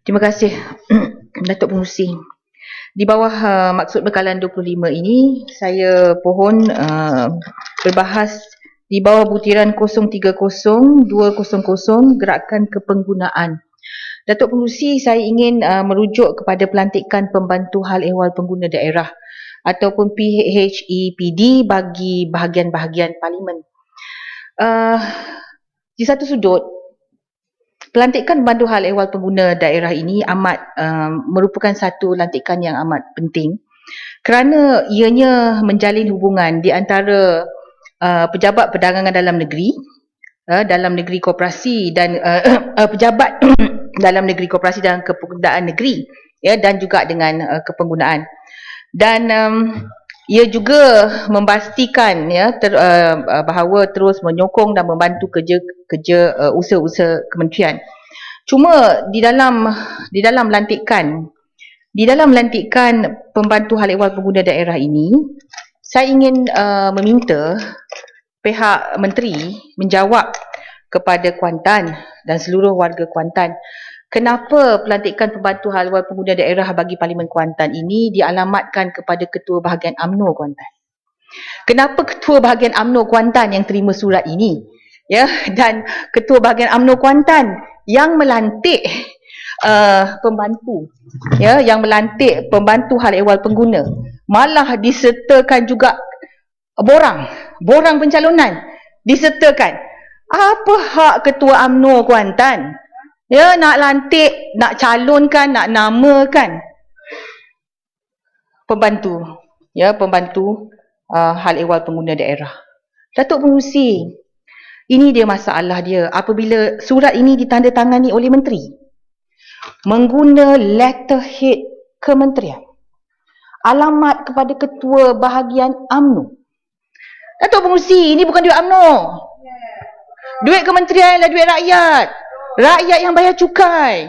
Terima kasih Datuk Pengerusi. Di bawah maksud bekalan 25 ini, saya pohon berbahas di bawah butiran 030-200 gerakan kepenggunaan. Datuk Pengerusi, saya ingin merujuk kepada pelantikan pembantu hal ehwal pengguna daerah ataupun PHEPD bagi bahagian-bahagian parlimen. Di satu sudut, pelantikan pembantu hal ehwal pengguna daerah ini amat merupakan satu lantikan yang amat penting kerana ianya menjalin hubungan di antara pejabat perdagangan dalam negeri koperasi dan pejabat dalam negeri koperasi dan kepenggunaan negeri, ya, dan juga dengan kepenggunaan. Dan ia juga memastikan, ya, bahawa terus menyokong dan membantu kerja usaha-usaha kementerian. Cuma di dalam lantikan pembantu hal ehwal pengguna daerah ini, saya ingin meminta pihak menteri menjawab kepada Kuantan dan seluruh warga Kuantan, kenapa pelantikan pembantu hal ehwal pengguna daerah bagi Parlimen Kuantan ini dialamatkan kepada Ketua Bahagian UMNO Kuantan? Kenapa Ketua Bahagian UMNO Kuantan yang terima surat ini, ya, dan Ketua Bahagian UMNO Kuantan yang melantik pembantu, ya, yang melantik pembantu hal ehwal pengguna, malah disertakan juga borang pencalonan disertakan. Apa hak Ketua UMNO Kuantan, ya, nak lantik, nak calonkan, nak namakan pembantu, ya, pembantu hal ehwal pengguna daerah? Datuk Pengerusi, ini dia masalah dia apabila surat ini ditandatangani oleh menteri mengguna letterhead kementerian, alamat kepada Ketua Bahagian UMNO. Datuk Pengerusi, ini bukan duit UMNO. Duit kementerian adalah duit rakyat. Rakyat yang bayar cukai.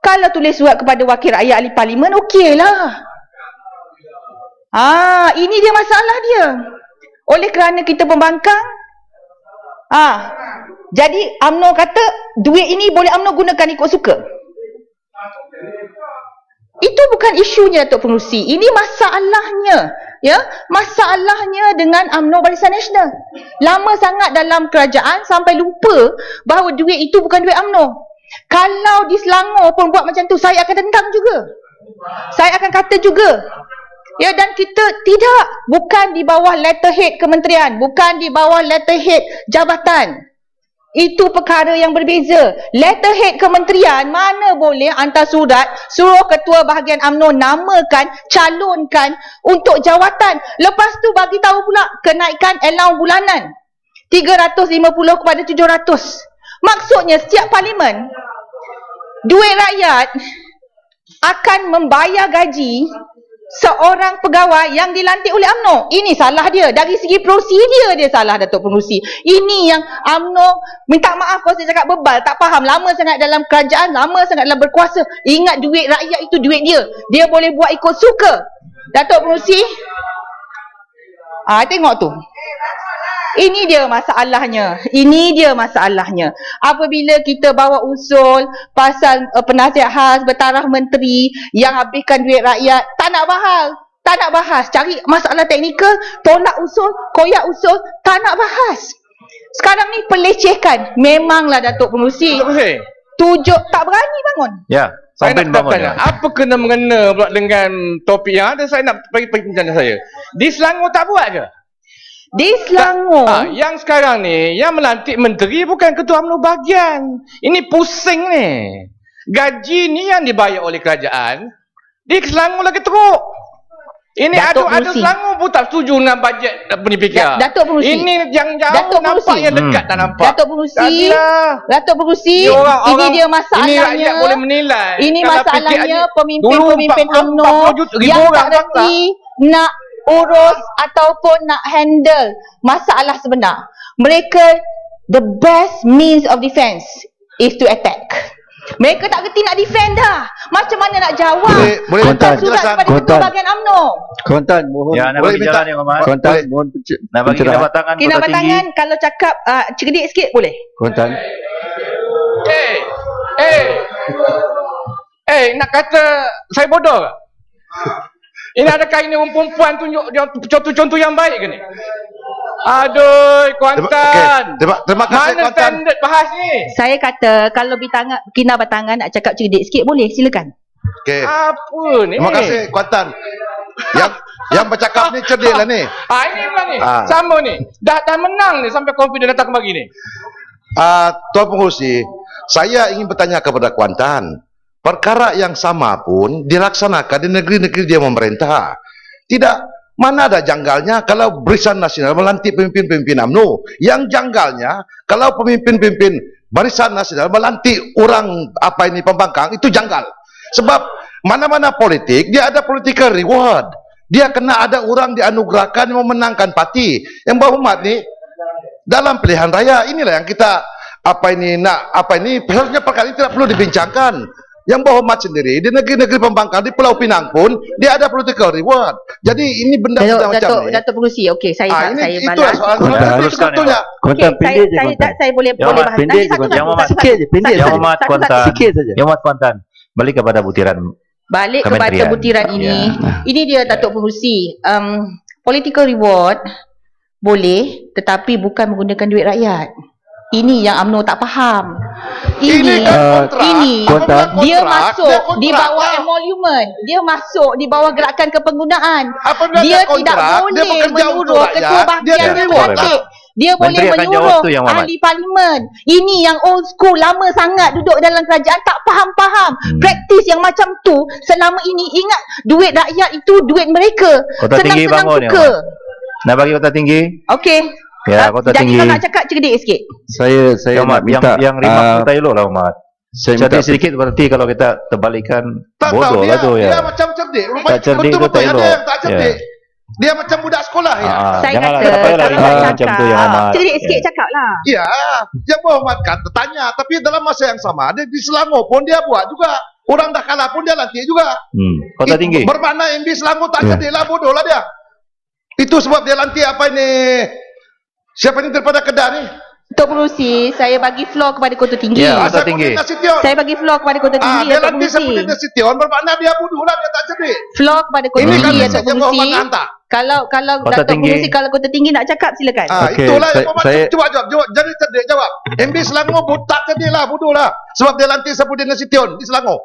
Kalau tulis surat kepada wakil rakyat ahli parlimen, okeylah. Ini dia masalah dia. Oleh kerana kita pembangkang, jadi UMNO kata duit ini boleh UMNO gunakan ikut suka. Itu bukan isunya, Datuk Pengerusi. Ini masalahnya, ya, masalahnya dengan UMNO Barisan Nasional. Lama sangat dalam kerajaan sampai lupa bahawa duit itu bukan duit UMNO. Kalau di Selangor pun buat macam tu, saya akan tentang juga. Saya akan kata juga. Ya, dan kita bukan di bawah letterhead kementerian, bukan di bawah letterhead jabatan. Itu perkara yang berbeza. Letterhead kementerian mana boleh hantar surat suruh Ketua Bahagian UMNO namakan, calonkan untuk jawatan. Lepas tu bagi tahu pula kenaikan allowance bulanan 350 kepada 700. Maksudnya setiap parlimen duit rakyat akan membayar gaji seorang pegawai yang dilantik oleh UMNO. Ini salah dia. Dari segi prosedur dia salah, Datuk Pengerusi. Ini yang UMNO, minta maaf kalau saya cakap bebal, tak faham. Lama sangat dalam kerajaan, lama sangat dalam berkuasa. Ingat duit rakyat itu duit dia. Dia boleh buat ikut suka. Datuk Pengerusi, tengok tu. Ini dia masalahnya. Ini dia masalahnya. Apabila kita bawa usul pasal penasihat khas bertaraf menteri yang habiskan duit rakyat, tak nak bahas. Cari masalah teknikal, tolak usul, koyak usul, tak nak bahas. Sekarang ni pelecehan. Memanglah, Datuk Pengerusi. Tak berani bangun. Ya, saya nak bertanya, apa kena-mengena pula dengan topik yang ada? Saya nak bagi pencerahan saya. Di Selangor tak buat ke? Di Selangor, yang sekarang ni, yang melantik menteri bukan Ketua UMNO bahagian. Ini pusing ni. Gaji ni yang dibayar oleh kerajaan, di Selangor lagi teruk. Ini ada Selangor pun tak setuju dengan bajet pendidikan. Datuk Pengerusi. Ini yang jauh nampak, yang dekat tak nampak. Datuk Pengerusi, ini dia masalahnya. Ini rakyat boleh menilai. Ini masalahnya pemimpin-pemimpin UMNO yang tak reti nak urus ataupun nak handle masalah sebenar. Mereka, the best means of defense is to attack. Mereka tak reti nak defend dah. Macam mana nak jawab? Boleh hantar surat kepada Ketua Bahagian UMNO. Kuantan, mohon. Ya, nak bagi jalan yang Muhammad. Kuantan, mohon nak bagi kinabat tangan Kota Kinabat Tinggi. tangan kalau cakap cerdik sikit boleh? Kuantan. nak kata saya bodoh ke? Ini adakah ini orang perempuan tunjuk dia contoh-contoh yang baik ke ni? Aduh, Kuantan. Terima kasih, Mana Kuantan. standard bahas ni? Saya kata kalau Kina Batangan nak cakap cerdik sikit boleh, silakan. Okey. Apa ni? Terima kasih, Kuantan. Yang bercakap ni cerdik lah ni. Ini pula ni. Ah. Sama ni. Dah menang ni sampai confident datang kemari ni. Tuan Pengerusi, saya ingin bertanya kepada Kuantan. Perkara yang sama pun dilaksanakan di negeri-negeri dia memerintah. Tidak, mana ada janggalnya kalau Barisan Nasional melantik pemimpin-pemimpin UMNO. Yang janggalnya kalau pemimpin-pemimpin Barisan Nasional melantik orang pembangkang, itu janggal. Sebab mana-mana politik dia ada political reward. Dia kena ada orang dianugerahkan yang memenangkan parti. Yang berhormat ni dalam pilihan raya inilah yang kita seharusnya perkara ini tidak perlu dibincangkan. Yang berhormat sendiri di negeri-negeri pembangkang di Pulau Pinang pun dia ada political reward. Jadi ini benda macam ni. Datuk Pengerusi, okey, saya itu balas. soalan sebetulnya. Okey, saya boleh bahas. Nanti Yang Mat Kuantan. Balik kepada butiran kementerian. butiran ini. Ini dia Datuk Pengerusi. Political reward boleh, tetapi bukan menggunakan duit rakyat. Ini yang UMNO tak faham. Ini dia masuk di bawah emolument. Dia masuk di bawah gerakan kepenggunaan. Dia tidak boleh menyuruh ketua bahagian dia melantik. Dia boleh menyuruh ahli parlimen. Ini yang old school, lama sangat duduk dalam kerajaan, tak faham-faham. Praktis yang macam tu selama ini. Ingat, duit rakyat itu duit mereka. Senang-senang suka. Nak bagi kota tinggi? Okey. Ya, kota tinggi. Jadi nak cakap cerdik sikit. Saya nak minta yang rimak kita elok lah, Mat. Cerdik sedikit berarti kalau kita terbalikan bodoh lah tu ya. Dia macam cerdik. Tak cerdik tu tak elok. Tak cerdik. Dia macam budak sekolah ya. Saya janganlah kata kalau nak macam tu yang amat. cerdik sikit cakap lah. Ya, yang berhormatkan bertanya, tapi dalam masa yang sama dia di Selangor pun dia buat juga. Orang dah kalah pun dia lantik juga. Kota tinggi. Bermakna MB Selangor tak cerdik lah, bodoh lah dia. Itu sebab dia lantik siapa ni daripada Kedah ni? Datuk Pengerusi, saya bagi floor kepada Kota Tinggi. Ya, Kota Tinggi. Saya bagi floor kepada Kota Tinggi. Dia lantik Sapudin Nasution, bermakna dia bodoh lah, dia tak cerdik. Floor kepada Kota Tinggi, Datuk Pengerusi. Kalau Kota Datuk Tinggi. Pengerusi, kalau Kota Tinggi nak cakap, silakan. Itulah yang jawab. Jadi cerdik jawab. MB Selangor tak cerdik lah, bodoh lah. Sebab dia lantik Sapudin Nasution di Selangor.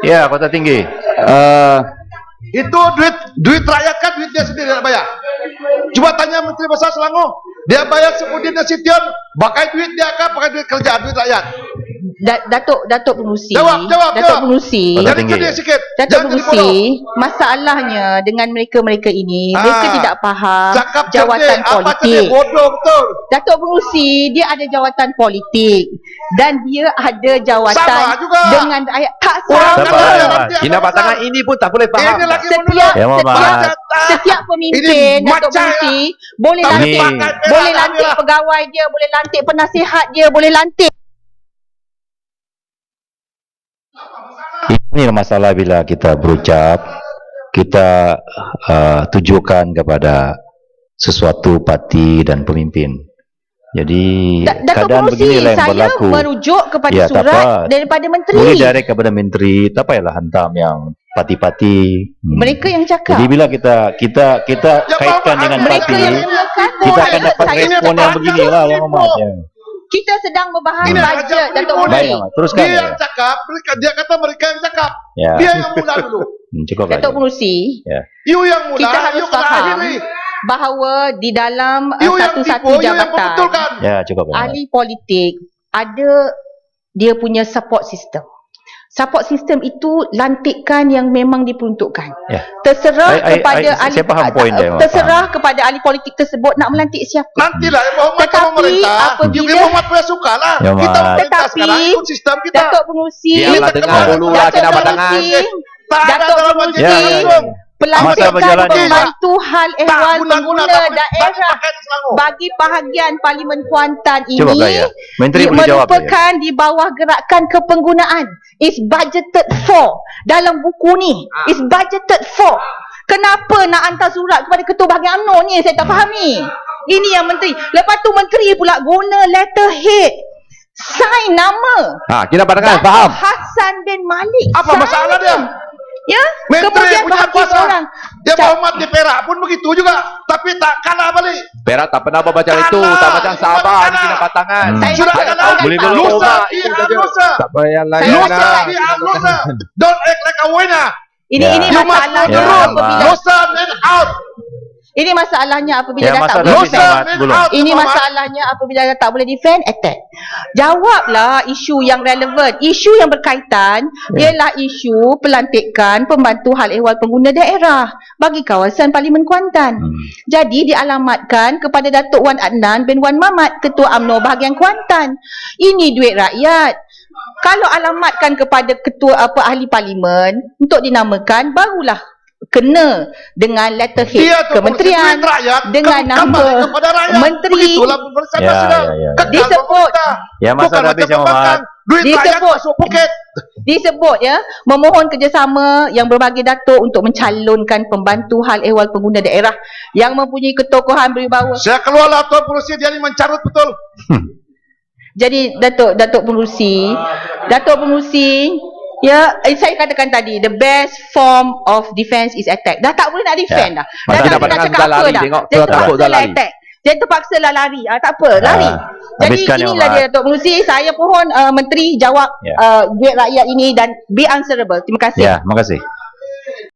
Ya, Kota Tinggi. Itu duit rakyat kan, duit dia sendiri nak bayar. Cuba tanya Menteri Besar Selangor, dia bayar Sapudin Nasution, pakai duit dia kan, pakai duit kerjaan, duit rakyat. Datuk Pengerusi. Jawab. Datuk Pengerusi. Jadi cerdik sikit. Datuk Pengerusi, masalahnya dengan mereka ini, mereka tidak faham jawatan politik. Bodoh betul. Datuk Pengerusi, dia ada jawatan politik dan dia ada jawatan Sama juga. dengan rakyat. Tak Orang sama. kata Kina Batangan ini pun tak boleh faham. Ini lagi Setiap pemimpin Ini Datuk macam Pengerusi boleh tak lantik, pakai perak boleh tak lantik boleh. pegawai dia, boleh lantik penasihat dia, boleh lantik. Ini masalah bila kita berucap, kita tujukan kepada sesuatu parti dan pemimpin. Jadi Datuk keadaan Pengerusi, beginilah yang saya berlaku. merujuk kepada Ya, tak surat apa. daripada menteri. Boleh direct kepada menteri, tak payahlah hantam yang parti-parti. Mereka yang cakap. Jadi bila kita kaitkan dengan Mereka parti, yang mengatakan kita akan dapat saya respon yang beginilah yang amat. Ya. Kita sedang membahas Ini bajet Raja Datuk Pribumi. Menteri. Baik, teruskan. Dia yang cakap, dia kata mereka yang cakap. Ya. Dia yang mula dulu. Cukup Datuk lagi. Pengerusi, Ya. You yang mula, kita harus you kena faham akhiri. bahawa di dalam You yang satu-satu tipu, you yang jabatan membetulkan. Ya, cukup lagi. ahli politik ada dia punya support system. Support system itu lantikan yang memang diperuntukkan. Ya. Terserah kepada ahli, saya faham poin dia, terserah kepada ahli politik tersebut nak melantik siapa. Nantilah yang berhormat Tetapi sama pemerintah. apabila- Yang berhormat punya suka lah. Ya, Kita Mat. pemerintah Tetapi, sekarang ikut sistem kita. Datuk Pengerusi, Biarlah dengar dulu lah Kina Batangan. Tak ada Datuk dalam Pengerusi, bajet Ya. langsung. Masa pelantikan berjalan ni. membantu hal Tak ehwal guna-guna pengguna tapi daerah pakai di Selangor. bagi bahagian Parlimen Kuantan Cuba ini Gaya. Menteri boleh jawab. merupakan di bawah gerakan kepenggunaan. Is budgeted for. Dalam buku ni is budgeted for. Kenapa nak hantar surat kepada ketua bahagian UMNO ni? Saya tak faham ni. Ini yang menteri. Lepas tu menteri pula guna letterhead sign nama Kita pandangan, Datuk faham. Hassan bin Malik. Apa Sign masalah dia? Ya, Menteri kemudian punya bagi kuasa. orang. Dia Muhammad di Perak pun begitu juga, tapi tak kalah balik. Perak tak pernah macam itu. Kalah. Tak macam Sabah Kalah. di Kinabatangan. Saya Sudah nak kalah. tahu Boleh tak? berlomba. Lusa Itu di saja. Lusa. Tak payah Saya layan Lusa rasa- di Lusa. Don't act like a winner. Ini You must masalahnya know the rule. apabila Lusa men out. ini masalahnya apabila Ya, dah tak masa boleh habis, defend. Ahmad. men Belum. out. Ini Muhammad. masalahnya apabila dah tak boleh defend, attack. Jawablah isu yang relevan. Isu yang berkaitan ialah isu pelantikan pembantu hal ehwal pengguna daerah bagi kawasan Parlimen Kuantan. Jadi dialamatkan kepada Datuk Wan Adnan bin Wan Mamat, Ketua UMNO bahagian Kuantan. Ini duit rakyat. Kalau alamatkan kepada ketua ahli parlimen untuk dinamakan, barulah kena dengan letterhead Dia tu kementerian duit rakyat, dengan kembali nama kepada rakyat. menteri. Begitulah pemerintahan Ya, nasional. ya, ya. Kekal Disebut. pemerintah. Ya, masa Bukan dah habis, macam Yang Muhammad. pembangkang. Duit rakyat Disebut. masuk poket. Disebut ya, memohon kerjasama yang berbagai datuk untuk mencalonkan pembantu hal ehwal pengguna daerah yang mempunyai ketokohan berwibawa. Saya keluarlah Tuan Pengerusi, dia ni mencarut betul. Jadi Datuk Pengerusi ya, saya katakan tadi, the best form of defense is attack. Dah tak boleh nak defend dah. Dah Masa tak kita boleh nak pandang cakap dah apa lari, dah. tengok, Jadi kalau takut terpaksa dah lah lari. attack. Jadi terpaksa lah lari. Tak apa, lari. Jadi habiskan, Yang inilah Muhammad. dia Datuk Pengerusi. Saya pohon menteri jawab Ya. duit rakyat ini dan be answerable. Terima kasih. Ya, terima kasih.